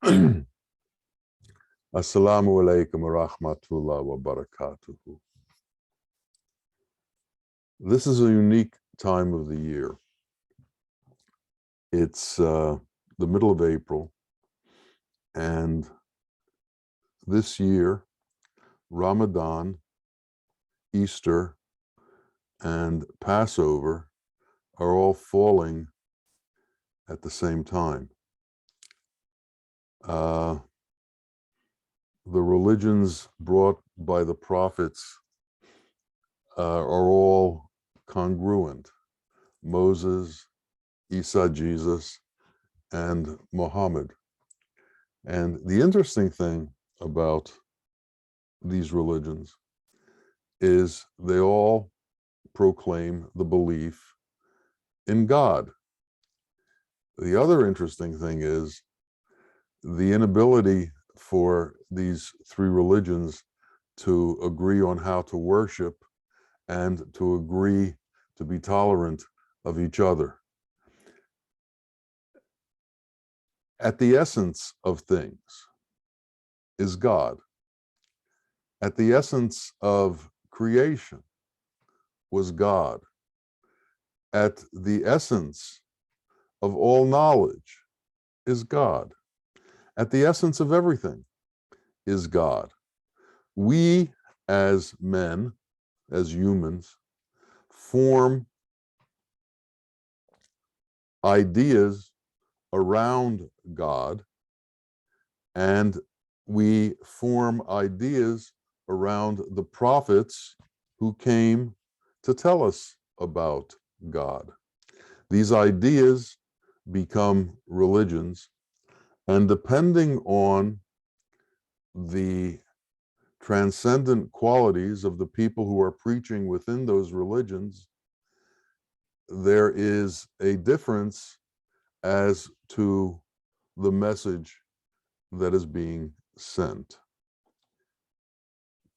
Assalamu alaikum wa rahmatullah wa barakatuhu. This is a unique time of the year. It's the middle of April, and this year, Ramadan, Easter, and Passover are all falling at the same time. The religions brought by the prophets are all congruent. Moses, Isa, Jesus, and Muhammad. And the interesting thing about these religions is they all proclaim the belief in God. The other interesting thing is the inability for these three religions to agree on how to worship and to agree to be tolerant of each other. At the essence of things is God. At the essence of creation was God. At the essence of all knowledge is God. At the essence of everything is God. We as men, as humans, form ideas around God, and we form ideas around the prophets who came to tell us about God. These ideas become religions, and depending on the transcendent qualities of the people who are preaching within those religions, there is a difference as to the message that is being sent.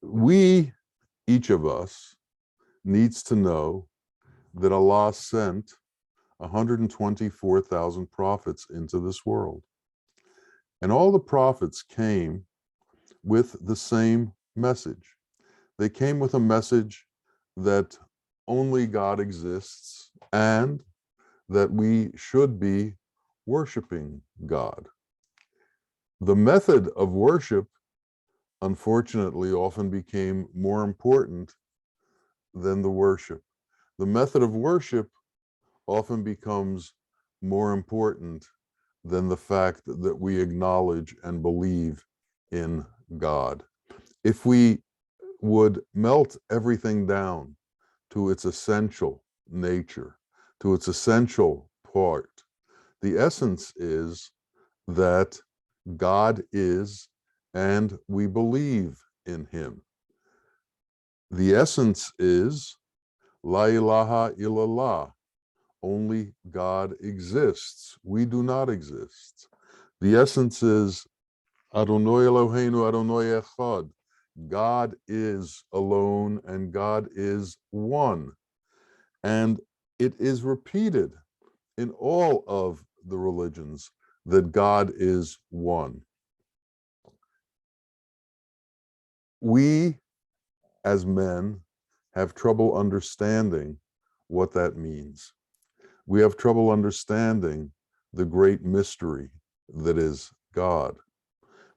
We, each of us, needs to know that Allah sent 124,000 prophets into this world. And all the prophets came with the same message. They came with a message that only God exists and that we should be worshiping God. The method of worship, unfortunately, often became more important than the worship. The method of worship often becomes more important than the fact that we acknowledge and believe in God. If we would melt everything down to its essential nature, to its essential part, the essence is that God is, and we believe in him. The essence is La ilaha illallah. Only God exists. We do not exist. The essence is Adonai Eloheinu Adonai Echad. God is alone and God is one. And it is repeated in all of the religions that God is one. We, as men, have trouble understanding what that means. We have trouble understanding the great mystery that is God.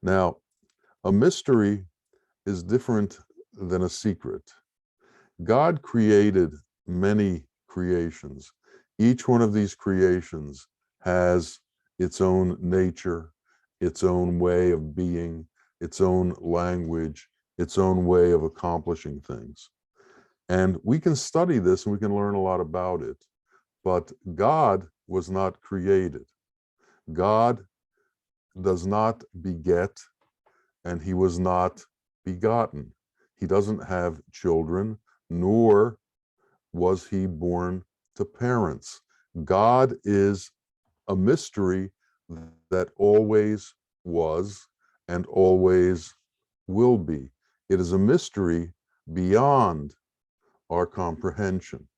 Now, a mystery is different than a secret. God created many creations. Each one of these creations has its own nature, its own way of being, its own language, its own way of accomplishing things. And we can study this and we can learn a lot about it. But God was not created. God does not beget, and he was not begotten. He doesn't have children, nor was he born to parents. God is a mystery that always was and always will be. It is a mystery beyond our comprehension.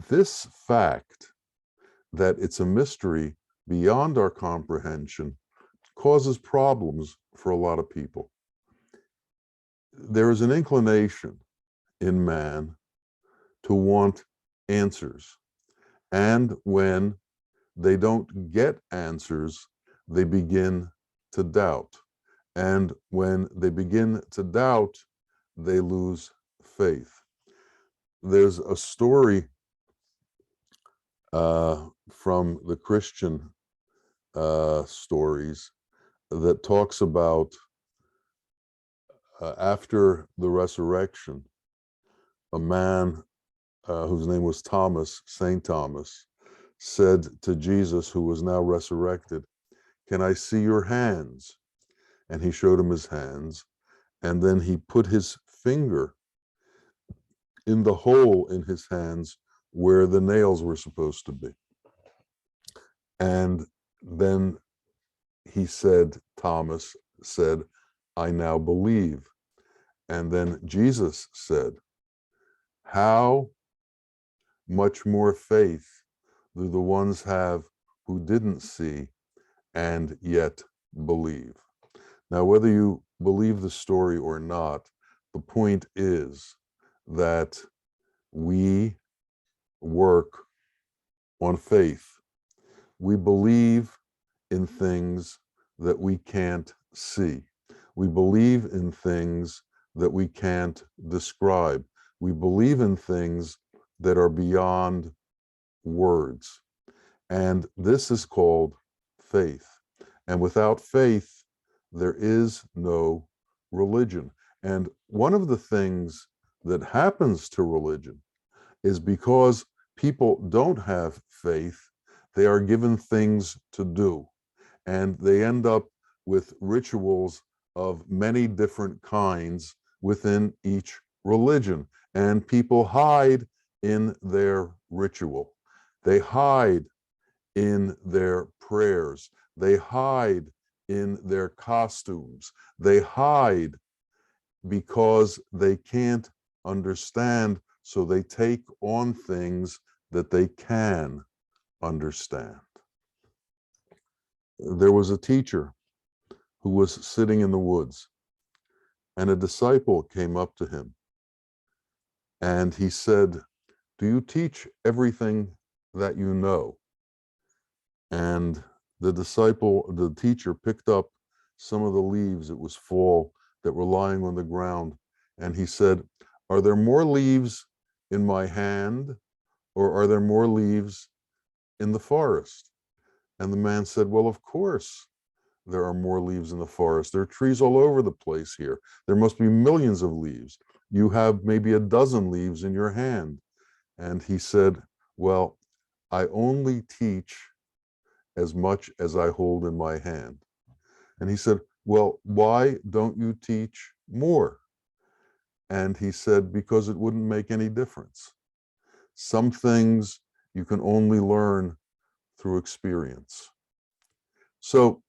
This fact that it's a mystery beyond our comprehension causes problems for a lot of people. There is an inclination in man to want answers. And when they don't get answers, they begin to doubt. And when they begin to doubt, they lose faith. There's a story from the Christian stories that talks about after the resurrection, a man whose name was Thomas, Saint Thomas, said to Jesus, who was now resurrected, "Can I see your hands?" And he showed him his hands. And then he put his finger in the hole in his hands where the nails were supposed to be. And then he said, Thomas said, "I now believe." And then Jesus said, "How much more faith do the ones have who didn't see and yet believe?" Now, whether you believe the story or not, the point is that we work on faith. We believe in things that we can't see. We believe in things that we can't describe. We believe in things that are beyond words. And this is called faith. And without faith, there is no religion. And one of the things that happens to religion is because people don't have faith, they are given things to do. And they end up with rituals of many different kinds within each religion. And people hide in their ritual. They hide in their prayers. They hide in their costumes. They hide because they can't understand, so they take on things that they can understand. There was a teacher who was sitting in the woods, and a disciple came up to him, and he said, "Do you teach everything that you know?" And the teacher picked up some of the leaves, it was fall, that were lying on the ground, and he said, "Are there more leaves in my hand, or are there more leaves in the forest?" And the man said, "Well, of course there are more leaves in the forest. There are trees all over the place here. There must be millions of leaves. You have maybe a dozen leaves in your hand." And he said, "Well, I only teach as much as I hold in my hand." And he said, "Well, why don't you teach more?" And he said, "Because it wouldn't make any difference. Some things you can only learn through experience." So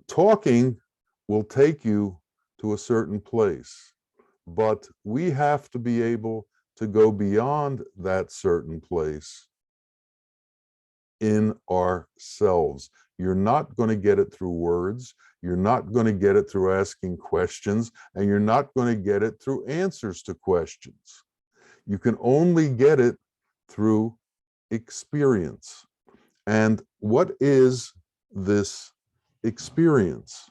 talking will take you to a certain place, but we have to be able to go beyond that certain place in ourselves. You're not going to get it through words. You're not going to get it through asking questions, and you're not going to get it through answers to questions. You can only get it through experience. And what is this experience?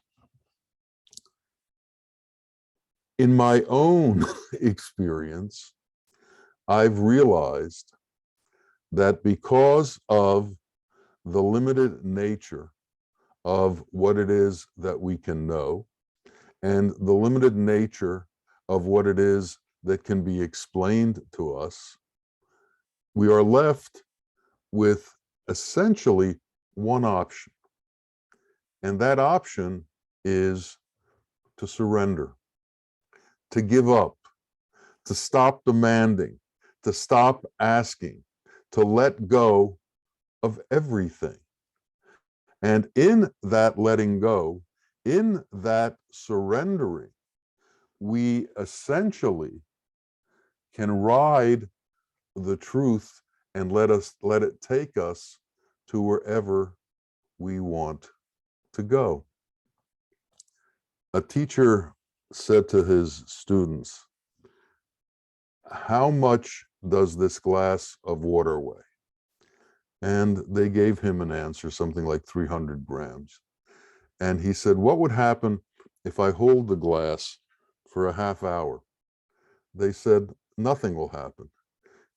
In my own experience, I've realized that because of the limited nature of what it is that we can know, and the limited nature of what it is that can be explained to us, we are left with essentially one option. And that option is to surrender, to give up, to stop demanding, to stop asking, to let go of everything. And in that letting go, in that surrendering, we essentially can ride the truth and let it take us to wherever we want to go. A teacher said to his students, "How much does this glass of water weigh?" And they gave him an answer, something like 300 grams. And he said, "What would happen if I hold the glass for a half hour?" They said, "Nothing will happen."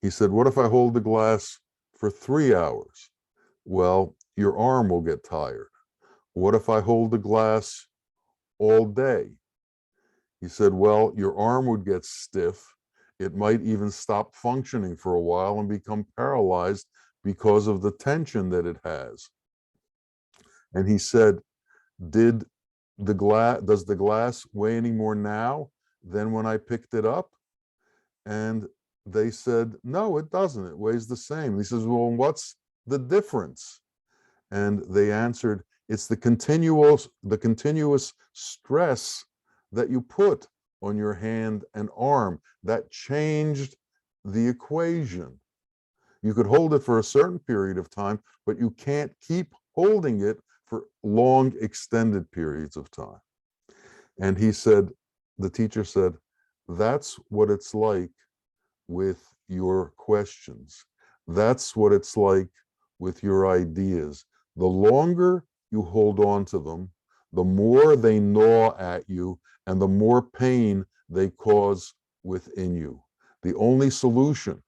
He said, "What if I hold the glass for 3 hours?" "Well, your arm will get tired." "What if I hold the glass all day?" He said, "Well, your arm would get stiff. It might even stop functioning for a while and become paralyzed because of the tension that it has." And he said, "Does the glass weigh any more now than when I picked it up?" And they said, "No, it doesn't. It weighs the same." He says, "Well, what's the difference?" And they answered, "It's the continuous stress that you put on your hand and arm that changed the equation. You could hold it for a certain period of time, but you can't keep holding it for long, extended periods of time." And he said, the teacher said, "That's what it's like with your questions. That's what it's like with your ideas. The longer you hold on to them, the more they gnaw at you and the more pain they cause within you. The only solution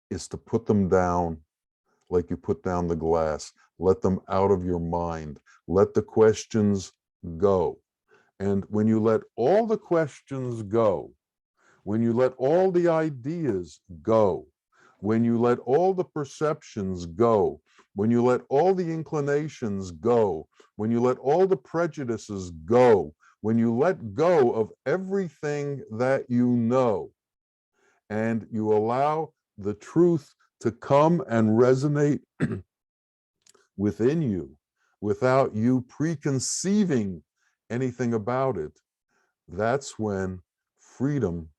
is to put them down like you put down the glass. Let them out of your mind. Let the questions go. And when you let all the questions go, when you let all the ideas go, when you let all the perceptions go, when you let all the inclinations go, when you let all the prejudices go, when you let go of everything that you know, and you allow the truth to come and resonate within you without you preconceiving anything about it, that's when freedom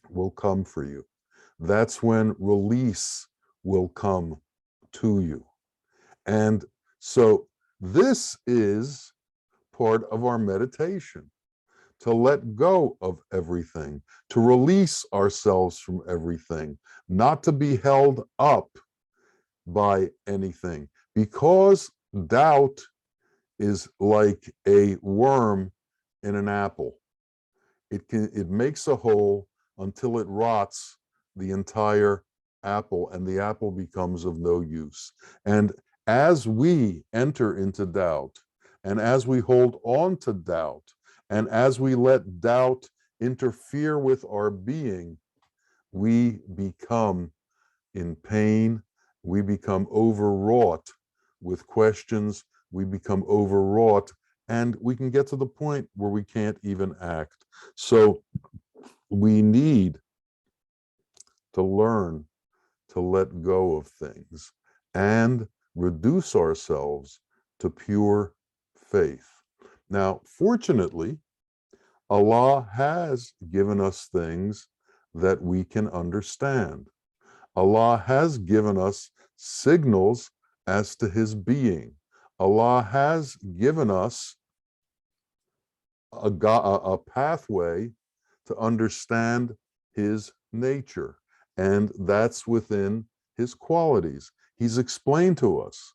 will come for you. That's when release will come to you. And so this is part of our meditation, to let go of everything, to release ourselves from everything, not to be held up by anything, because doubt is like a worm in an apple. It makes a hole until it rots the entire apple, and the apple becomes of no use. And as we enter into doubt, and as we hold on to doubt, and as we let doubt interfere with our being, we become in pain, we become overwrought with questions, we become overwrought, and we can get to the point where we can't even act. So we need to learn to let go of things and reduce ourselves to pure faith. Now, fortunately, Allah has given us things that we can understand. Allah has given us signals as to his being. Allah has given us a pathway to understand his nature, and that's within his qualities. He's explained to us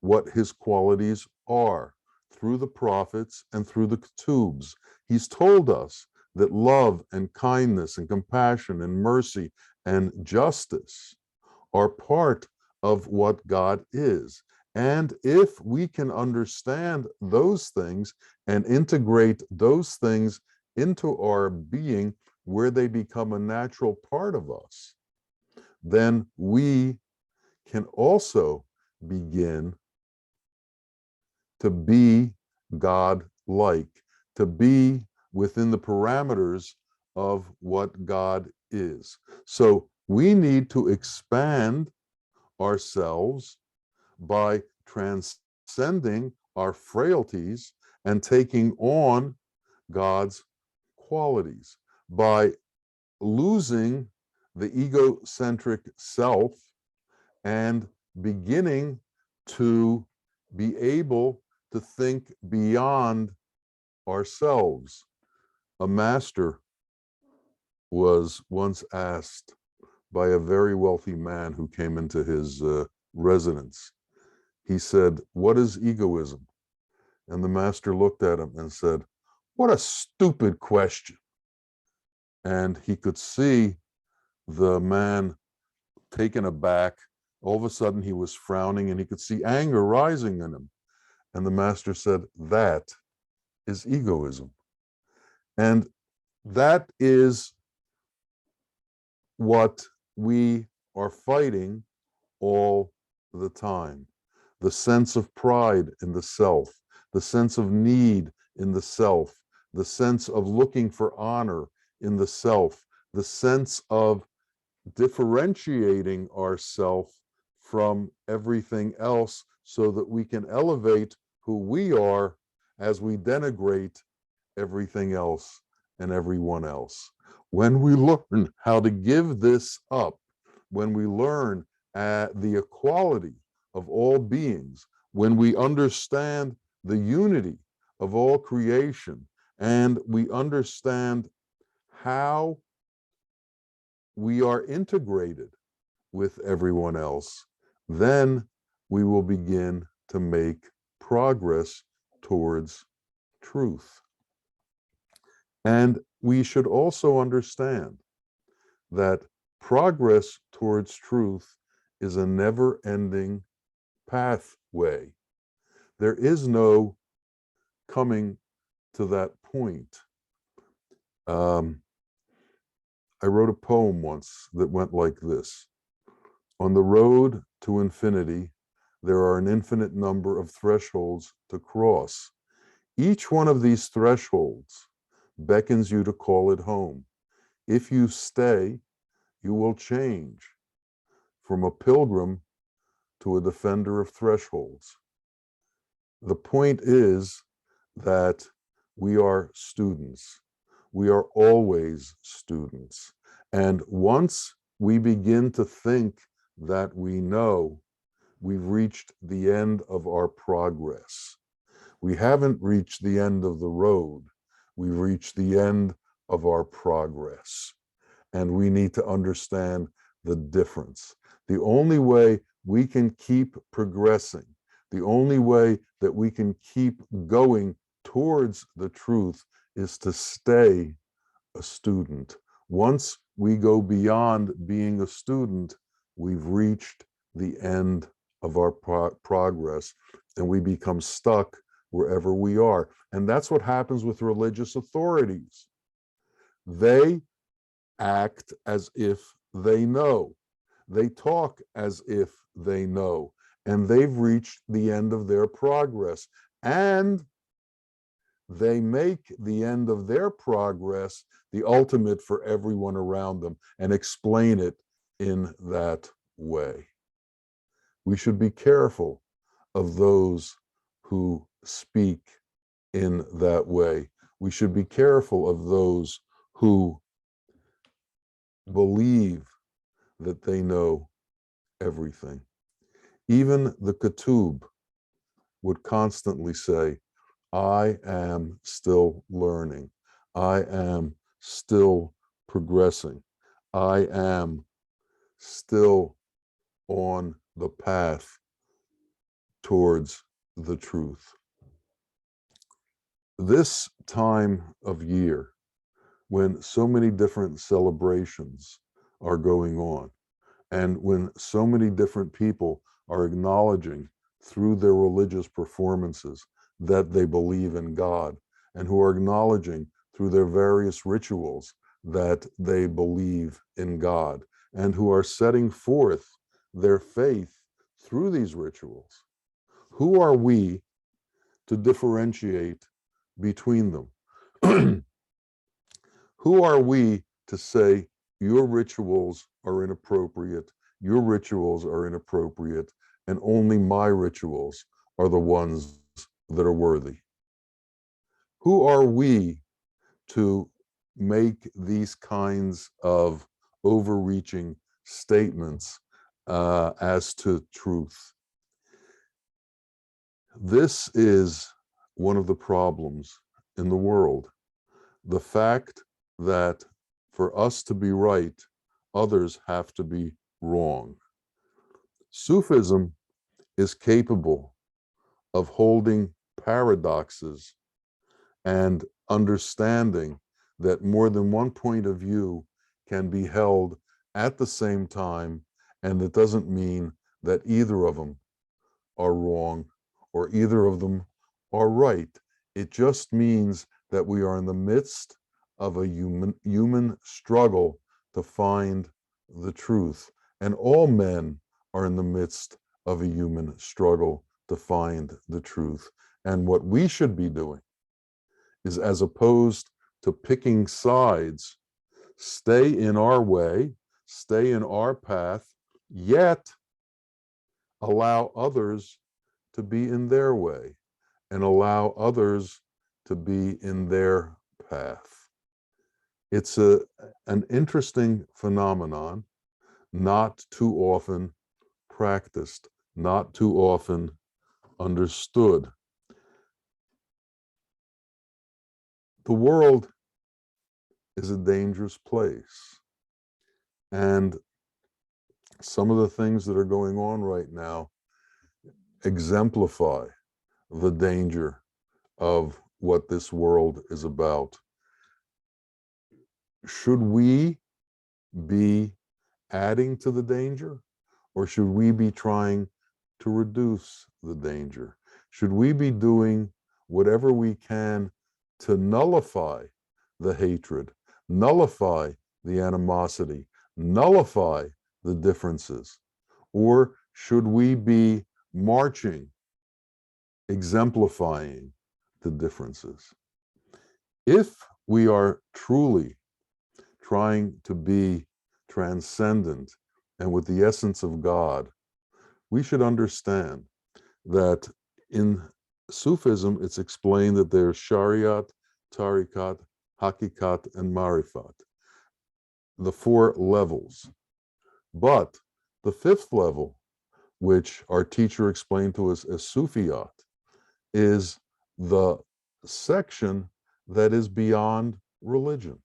what his qualities are through the prophets and through the ketubs. He's told us that love and kindness and compassion and mercy and justice are part of what God is. And if we can understand those things and integrate those things into our being where they become a natural part of us, then we can also begin to be God-like, to be within the parameters of what God is. So we need to expand ourselves by transcending our frailties and taking on God's qualities, by losing the egocentric self and beginning to be able to think beyond ourselves. A master was once asked by a very wealthy man who came into his residence. He said, "What is egoism?" And the master looked at him and said, "What a stupid question." And he could see the man taken aback. All of a sudden, he was frowning and he could see anger rising in him. And the master said, "That is egoism." And that is what we are fighting all the time. The sense of pride in the self, the sense of need in the self, the sense of looking for honor in the self, the sense of differentiating ourself from everything else so that we can elevate who we are as we denigrate everything else and everyone else. When we learn how to give this up, when we learn the equality of all beings, when we understand the unity of all creation, and we understand how we are integrated with everyone else, then we will begin to make progress towards truth. And we should also understand that progress towards truth is a never-ending pathway. There is no coming to that point. I wrote a poem once that went like this: on the road to infinity, there are an infinite number of thresholds to cross. Each one of these thresholds beckons you to call it home. If you stay, you will change from a pilgrim to a defender of thresholds. The point is that we are students. We are always students. And once we begin to think that we know, we've reached the end of our progress. We haven't reached the end of the road. We've reached the end of our progress. And we need to understand the difference. The only way we can keep progressing, the only way that we can keep going towards the truth is to stay a student. Once we go beyond being a student, we've reached the end of our progress and we become stuck wherever we are. And that's what happens with religious authorities. They act as if they know. They talk as if they know. And they've reached the end of their progress. And they make the end of their progress the ultimate for everyone around them and explain it in that way. We should be careful of those who speak in that way. We should be careful of those who believe that they know everything. Even the Ketub would constantly say, I am still learning. I am still progressing. I am still on the path towards the truth. This time of year, when so many different celebrations are going on, and when so many different people are acknowledging through their religious performances that they believe in God, and who are acknowledging through their various rituals that they believe in God, and who are setting forth their faith through these rituals. Who are we to differentiate between them? Who are we to say, your rituals are inappropriate, your rituals are inappropriate, and only my rituals are the ones that are worthy? Who are we to make these kinds of overreaching statements as to truth? This is one of the problems in the world. The fact that for us to be right, others have to be wrong. Sufism is capable of holding paradoxes and understanding that more than one point of view can be held at the same time, and it doesn't mean that either of them are wrong or either of them are right. It just means that we are in the midst of a human struggle to find the truth. And all men are in the midst of a human struggle to find the truth. And what we should be doing is, as opposed to picking sides, stay in our way, stay in our path, yet allow others to be in their way and allow others to be in their path. It's an interesting phenomenon, not too often practiced, not too often understood. The world is a dangerous place. And some of the things that are going on right now exemplify the danger of what this world is about. Should we be adding to the danger, or should we be trying to reduce the danger? Should we be doing whatever we can to nullify the hatred, nullify the animosity, nullify the differences? Or should we be marching, exemplifying the differences? If we are truly trying to be transcendent and with the essence of God, we should understand that in Sufism, it's explained that there's Shariat, Tariqat, Hakikat, and Marifat, the 4 levels. But the 5th level, which our teacher explained to us as Sufiyat, is the section that is beyond religion.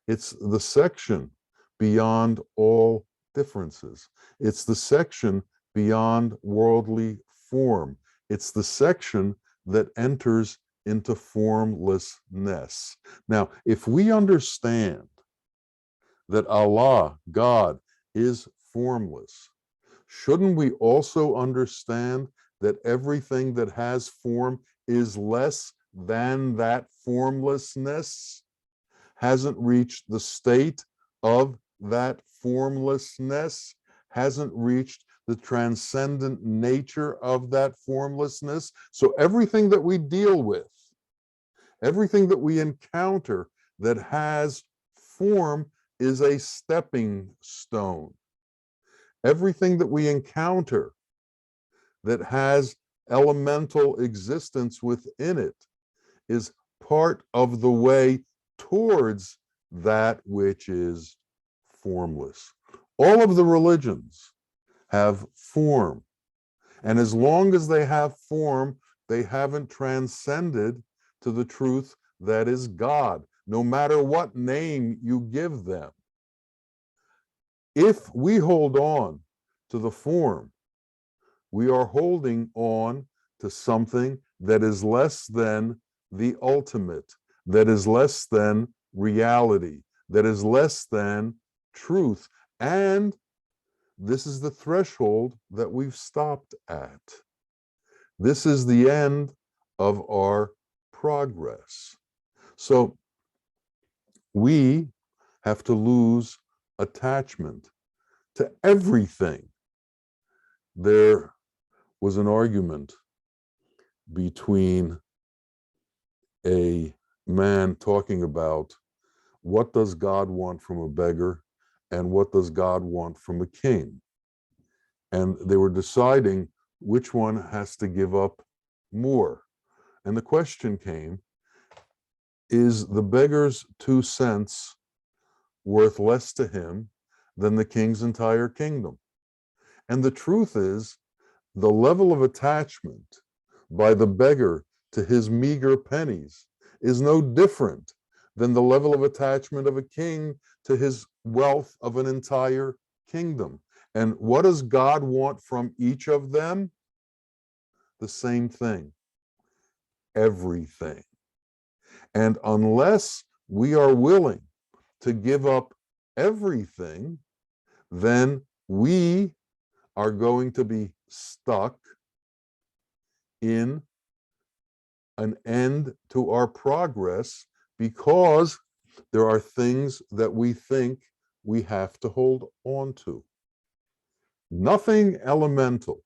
It's the section beyond all differences. It's the section beyond worldly form. It's the section that enters into formlessness. Now, if we understand that Allah, God, is formless, shouldn't we also understand that everything that has form is less than that formlessness, hasn't reached the state of that formlessness, hasn't reached the transcendent nature of that formlessness? So everything that we deal with, everything that we encounter that has form is a stepping stone. Everything that we encounter that has elemental existence within it is part of the way towards that which is formless. All of the religions have form. And as long as they have form, they haven't transcended to the truth that is God, no matter what name you give them. If we hold on to the form, we are holding on to something that is less than the ultimate, that is less than reality, that is less than truth. And this is the threshold that we've stopped at. This is the end of our progress. So we have to lose attachment to everything. There was an argument between a man talking about what does God want from a beggar and what does God want from a king. And they were deciding which one has to give up more. And the question came, is the beggar's 2 cents worth less to him than the king's entire kingdom? And the truth is, the level of attachment by the beggar to his meager pennies is no different than the level of attachment of a king to his wealth of an entire kingdom. And what does God want from each of them? The same thing, everything. And unless we are willing to give up everything, then we are going to be stuck in an end to our progress because there are things that we think we have to hold on to. Nothing elemental,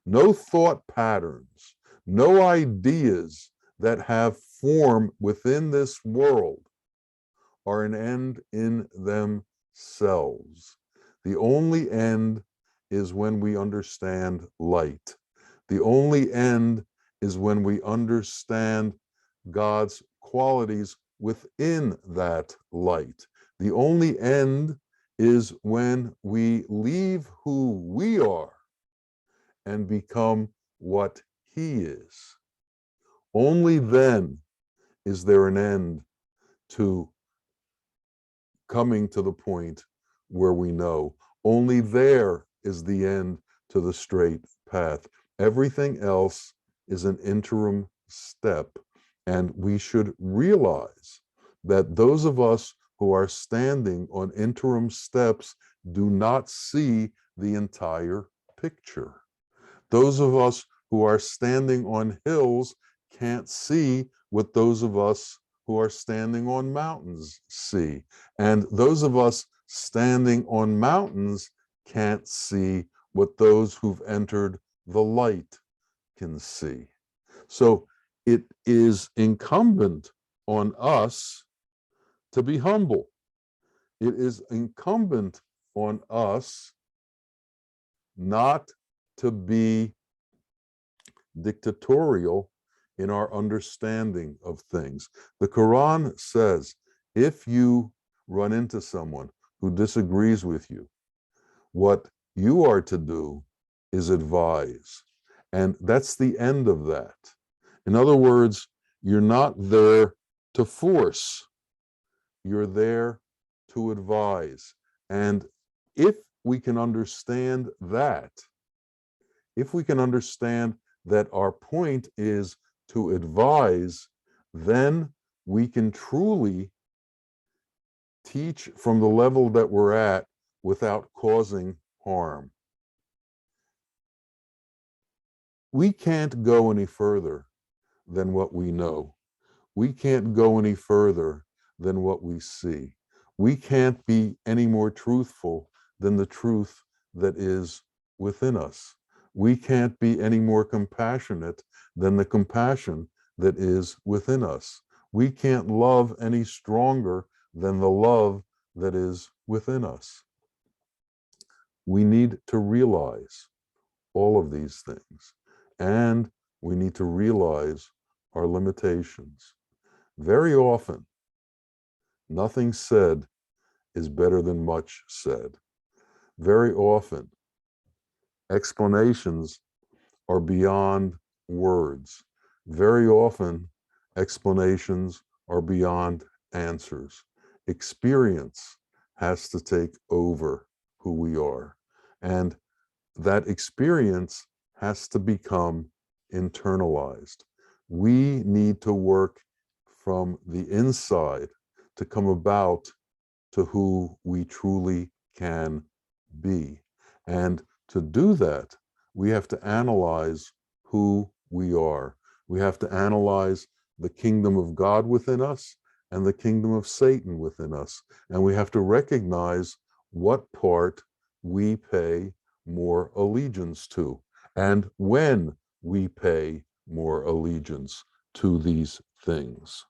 no thought patterns, no ideas that have form within this world are an end in themselves. The only end is when we understand light. The only end is when we understand God's qualities within that light. The only end is when we leave who we are and become what He is. Only then is there an end to coming to the point where we know. Only there is the end to the straight path. Everything else is an interim step. And we should realize that those of us who are standing on interim steps do not see the entire picture. Those of us who are standing on hills can't see what those of us who are standing on mountains see. And those of us standing on mountains can't see what those who've entered the light can see. So it is incumbent on us to be humble. It is incumbent on us not to be dictatorial in our understanding of things. The Quran says, if you run into someone who disagrees with you, what you are to do is advise. And that's the end of that. In other words, you're not there to force, you're there to advise. And if we can understand that, if we can understand that our point is to advise, then we can truly teach from the level that we're at without causing harm. We can't go any further than what we know. We can't go any further than what we see. We can't be any more truthful than the truth that is within us. We can't be any more compassionate than the compassion that is within us. We can't love any stronger than the love that is within us. We need to realize all of these things, and we need to realize our limitations. Very often, nothing said is better than much said. Very often, explanations are beyond words. Very often, explanations are beyond answers. Experience has to take over who we are. And that experience has to become internalized. We need to work from the inside to come about to who we truly can be. And to do that, we have to analyze who we are. We have to analyze the kingdom of God within us and the kingdom of Satan within us. And we have to recognize what part we pay more allegiance to and when we pay more allegiance to these things.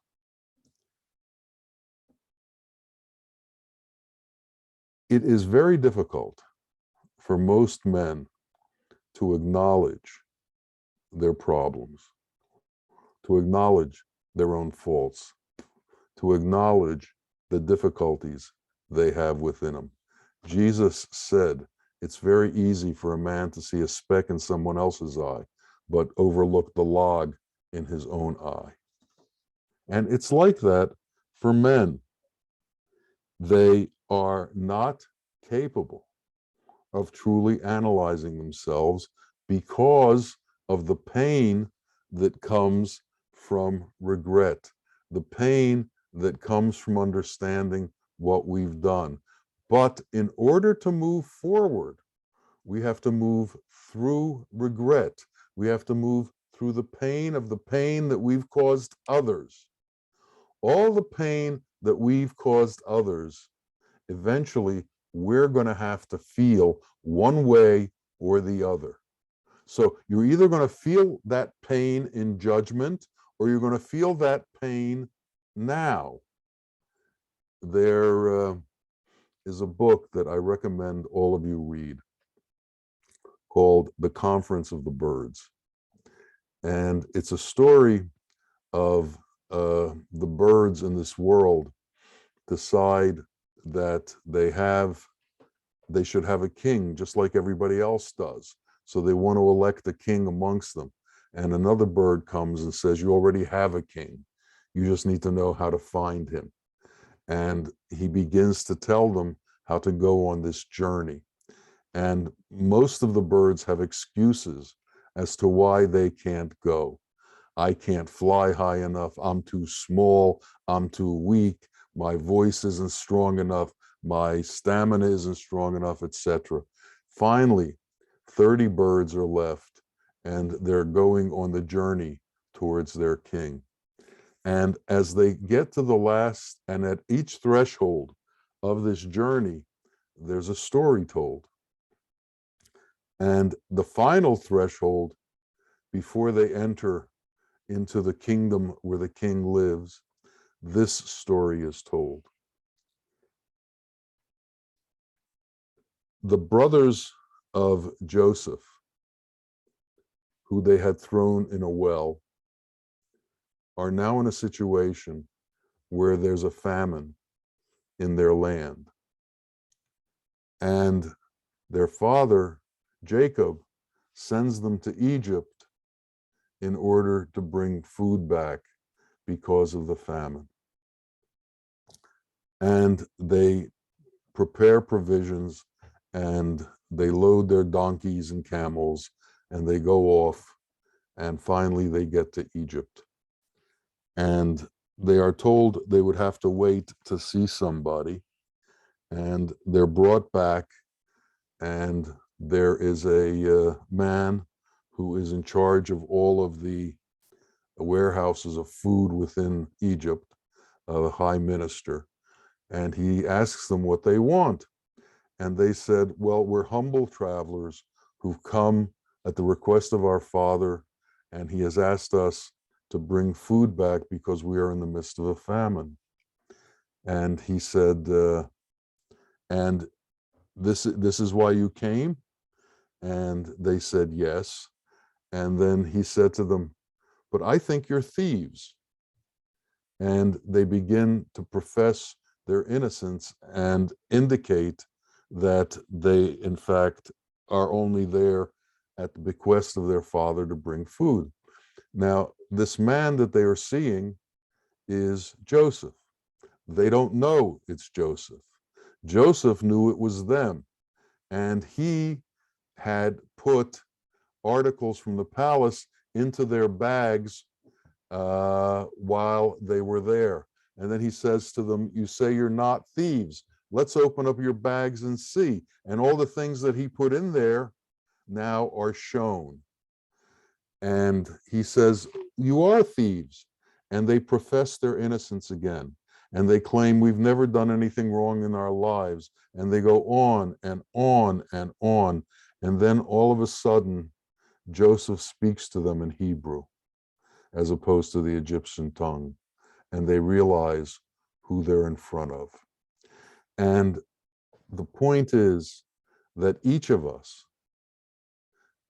It is very difficult for most men to acknowledge their problems, to acknowledge their own faults, to acknowledge the difficulties they have within them. Jesus said, it's very easy for a man to see a speck in someone else's eye, but overlooked the log in his own eye. And it's like that for men. They are not capable of truly analyzing themselves because of the pain that comes from regret, the pain that comes from understanding what we've done. But in order to move forward, we have to move through regret. We have to move through the pain of the pain that we've caused others. All the pain that we've caused others, eventually we're going to have to feel one way or the other. So you're either going to feel that pain in judgment or you're going to feel that pain now. There is a book that I recommend all of you read called The Conference of the Birds. And it's a story of the birds in this world decide that they should have a king just like everybody else does. So they want to elect a king amongst them. And another bird comes and says, you already have a king. You just need to know how to find him. And he begins to tell them how to go on this journey. And most of the birds have excuses as to why they can't go. I can't fly high enough. I'm too small. I'm too weak. My voice isn't strong enough. My stamina isn't strong enough, etc. Finally, 30 birds are left, and they're going on the journey towards their king. And as they get to the last, and at each threshold of this journey, there's a story told. And the final threshold, before they enter into the kingdom where the king lives, this story is told. The brothers of Joseph, who they had thrown in a well, are now in a situation where there's a famine in their land. And their father, Jacob, sends them to Egypt in order to bring food back because of the famine. And they prepare provisions and they load their donkeys and camels and they go off, and finally they get to Egypt. And they are told they would have to wait to see somebody, and they're brought back, and there is a man who is in charge of all of the warehouses of food within Egypt, the high minister, and he asks them what they want. And they said, well, we're humble travelers who've come at the request of our father, and he has asked us to bring food back because we are in the midst of a famine. And he said, and this is why you came? And they said, yes. And then he said to them, but I think you're thieves. And they begin to profess their innocence and indicate that they, in fact, are only there at the bequest of their father to bring food. Now, this man that they are seeing is Joseph. They don't know it's Joseph. Joseph knew it was them, and he had put articles from the palace into their bags while they were there. And then he says to them, you say you're not thieves. Let's open up your bags and see. And all the things that he put in there now are shown. And he says, you are thieves. And they profess their innocence again. And they claim we've never done anything wrong in our lives. And they go on and on and on. And then all of a sudden, Joseph speaks to them in Hebrew, as opposed to the Egyptian tongue. And they realize who they're in front of. And the point is that each of us,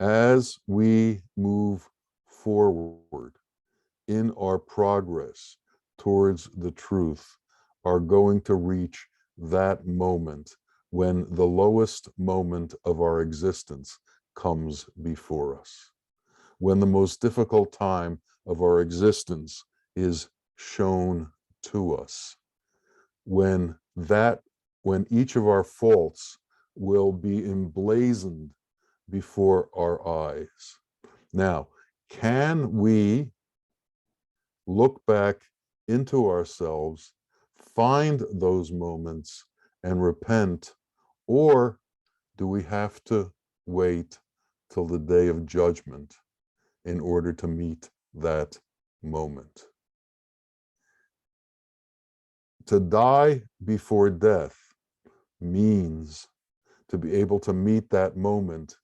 as we move forward in our progress towards the truth, are going to reach that moment when the lowest moment of our existence comes before us. when the most difficult time of our existence is shown to us, when each of our faults will be emblazoned before our eyes. Now, can we look back into ourselves, find those moments, and repent, or do we have to wait till the day of judgment in order to meet that moment? To die before death means to be able to meet that moment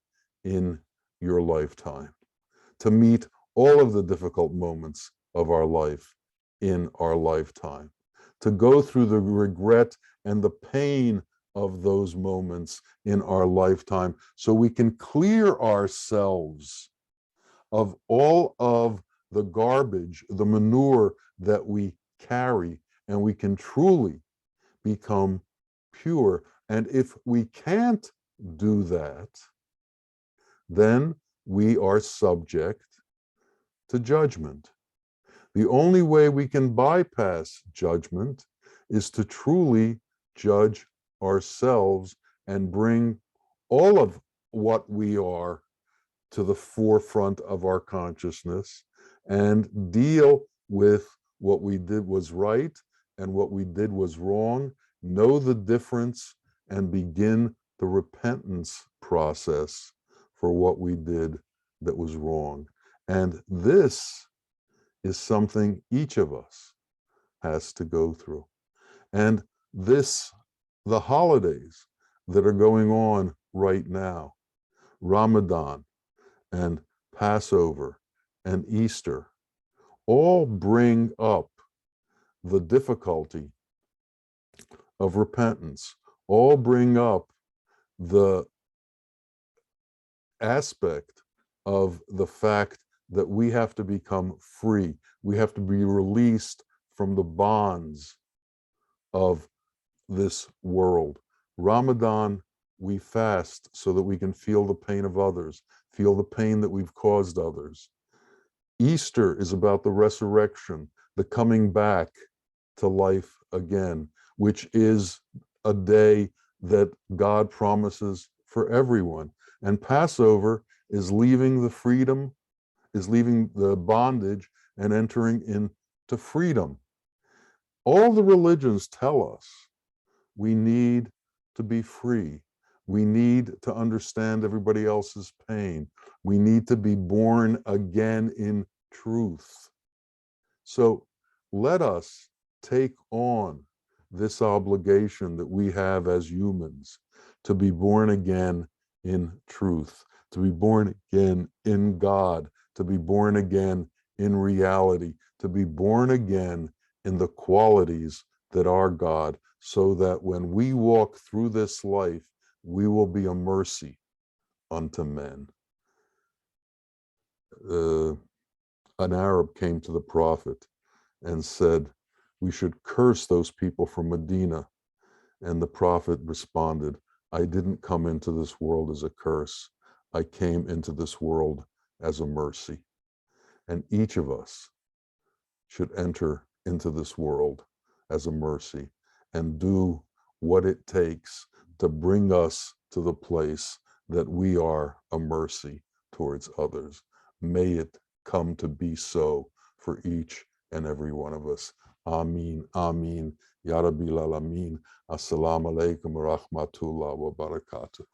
in your lifetime, to meet all of the difficult moments of our life in our lifetime, to go through the regret and the pain of those moments in our lifetime so we can clear ourselves of all of the garbage, the manure that we carry, and we can truly become pure. And if we can't do that, then we are subject to judgment. The only way we can bypass judgment is to truly judge ourselves and bring all of what we are to the forefront of our consciousness and deal with what we did was right and what we did was wrong, know the difference, and begin the repentance process for what we did that was wrong. And this is something each of us has to go through. And the holidays that are going on right now, Ramadan and Passover and Easter, all bring up the difficulty of repentance, all bring up the aspect of the fact that we have to become free. We have to be released from the bonds of this world. Ramadan, we fast so that we can feel the pain of others, feel the pain that we've caused others. Easter is about the resurrection, the coming back to life again, which is a day that God promises for everyone. And Passover is leaving the freedom, is leaving the bondage and entering into freedom. All the religions tell us we need to be free. We need to understand everybody else's pain. We need to be born again in truth. So let us take on this obligation that we have as humans to be born again in truth, to be born again in God, to be born again in reality, to be born again in the qualities that are God, so that when we walk through this life, we will be a mercy unto men. An Arab came to the Prophet and said, we should curse those people from Medina. And the Prophet responded, I didn't come into this world as a curse. I came into this world as a mercy. And each of us should enter into this world as a mercy and do what it takes to bring us to the place that we are a mercy towards others. May it come to be so for each and every one of us. Ameen, ameen, ya Rabbil Alameen. Assalamu alaikum wa rahmatullah wa barakatuh.